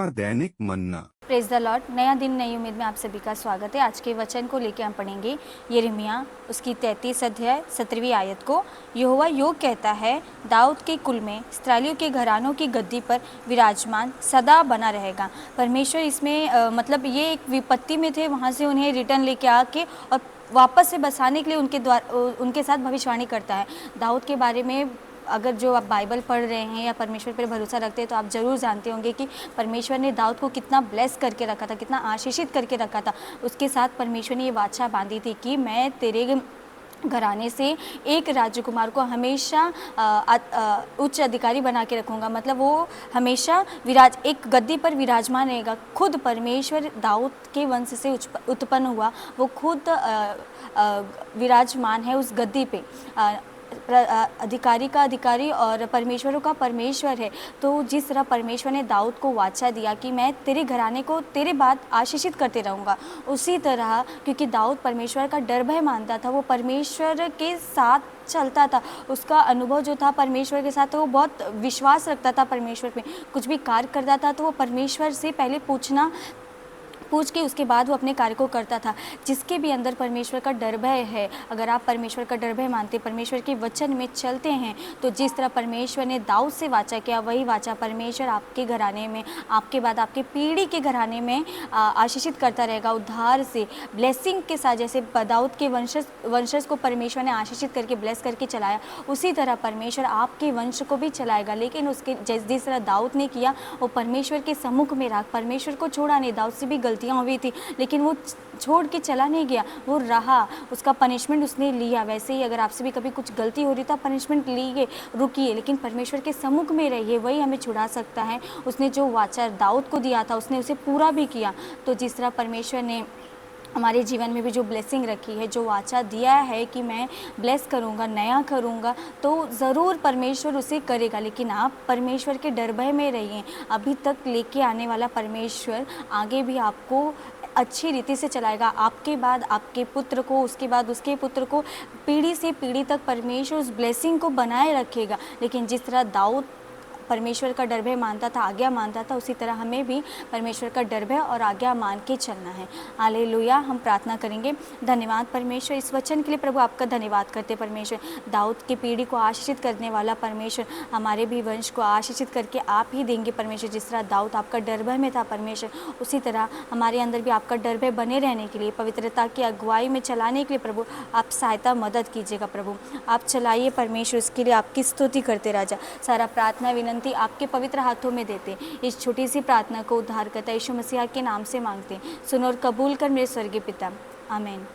का दैनिक मन्ना। Praise the Lord. नया दिन नई उम्मीद में आप सभी का स्वागत है। आज के वचन को लेकर हम पढ़ेंगे यिर्मयाह उसकी 33 अध्याय 17वीं आयत को। यहोवा योग कहता है, दाऊद के कुल में इस्राएलियों के घरानों की गद्दी पर विराजमान सदा बना रहेगा। परमेश्वर इसमें मतलब ये एक विपत्ति में थे, वहाँ से उन्हें रिटर्न लेके आके और वापस से बसाने के लिए उनके साथ भविष्यवाणी करता है। दाऊद के बारे में अगर जो आप बाइबल पढ़ रहे हैं या परमेश्वर पर भरोसा रखते हैं तो आप ज़रूर जानते होंगे कि परमेश्वर ने दाऊद को कितना ब्लेस करके रखा था, कितना आशीषित करके रखा था। उसके साथ परमेश्वर ने ये वाचा बांधी थी कि मैं तेरे घराने से एक राजकुमार को हमेशा उच्च अधिकारी बना के रखूँगा। मतलब वो हमेशा एक गद्दी पर विराजमान रहेगा। खुद परमेश्वर दाऊद के वंश से उत्पन्न हुआ, वो खुद विराजमान है उस गद्दी पे। अधिकारी का अधिकारी और परमेश्वरों का परमेश्वर है। तो जिस तरह परमेश्वर ने दाऊद को वाचा दिया कि मैं तेरे घराने को तेरे बाद आशीषित करते रहूँगा, उसी तरह क्योंकि दाऊद परमेश्वर का डर भय मानता था, वो परमेश्वर के साथ चलता था, उसका अनुभव जो था परमेश्वर के साथ, तो वो बहुत विश्वास रखता था परमेश्वर में। कुछ भी कार्य करता था तो वो परमेश्वर से पहले पूछ के उसके बाद वो अपने कार्य को करता था। जिसके भी अंदर परमेश्वर का डर भय है, अगर आप परमेश्वर का डर भय मानते, परमेश्वर के वचन में चलते हैं, तो जिस तरह परमेश्वर ने दाऊद से वाचा किया, वही वाचा परमेश्वर आपके घराने में, आपके बाद आपके पीढ़ी के घराने में आशीषित करता रहेगा उद्धार से, ब्लेसिंग के साथ। जैसे दाऊद के वंशज को परमेश्वर ने आशीषित करके ब्लेस करके चलाया, उसी तरह परमेश्वर आपके वंश को भी चलाएगा। लेकिन उसके जिस तरह दाऊद ने किया, वो परमेश्वर के सम्मुख में रहा, परमेश्वर को छोड़ा नहीं। दाऊद से भी गलतियाँ हुई थी, लेकिन वो छोड़ के चला नहीं गया, वो रहा, उसका पनिशमेंट उसने लिया। वैसे ही अगर आपसे भी कभी कुछ गलती हो रही तो पनिशमेंट लीजिए, रुकिए, लेकिन परमेश्वर के सम्मुख में रहिए, वही हमें छुड़ा सकता है। उसने जो वाचा दाऊद को दिया था, उसने उसे पूरा भी किया। तो जिस तरह परमेश्वर ने हमारे जीवन में भी जो ब्लेसिंग रखी है, जो वाचा दिया है कि मैं ब्लेस करूँगा, नया करूँगा, तो ज़रूर परमेश्वर उसे करेगा। लेकिन आप परमेश्वर के डर भय में रहिए। अभी तक लेके आने वाला परमेश्वर आगे भी आपको अच्छी रीति से चलाएगा। आपके बाद आपके पुत्र को, उसके बाद उसके पुत्र को, पीढ़ी से पीढ़ी तक परमेश्वर उस ब्लेसिंग को बनाए रखेगा। लेकिन जिस तरह दाऊद परमेश्वर का डर भय मानता था, आज्ञा मानता था, उसी तरह हमें भी परमेश्वर का डर भय और आज्ञा मान के चलना है। हालेलुया। हम प्रार्थना करेंगे। धन्यवाद परमेश्वर इस वचन के लिए। प्रभु आपका धन्यवाद करते परमेश्वर, दाऊद की पीढ़ी को आशीषित करने वाला परमेश्वर, हमारे भी वंश को आशीषित करके आप ही देंगे परमेश्वर। जिस तरह दाऊद आपका डर भय में था परमेश्वर, उसी तरह हमारे अंदर भी आपका डर भय बने रहने के लिए, पवित्रता की अगुवाई में चलाने के लिए प्रभु आप सहायता मदद कीजिएगा। प्रभु आप चलाइए परमेश्वर, उसके लिए आपकी स्तुति करते राजा। सारा प्रार्थना विनंती आपके पवित्र हाथों में देते। इस छोटी सी प्रार्थना को उद्धारकर्ता यीशु मसीह के नाम से मांगते। सुनो और कबूल कर मेरे स्वर्गीय पिता। आमीन।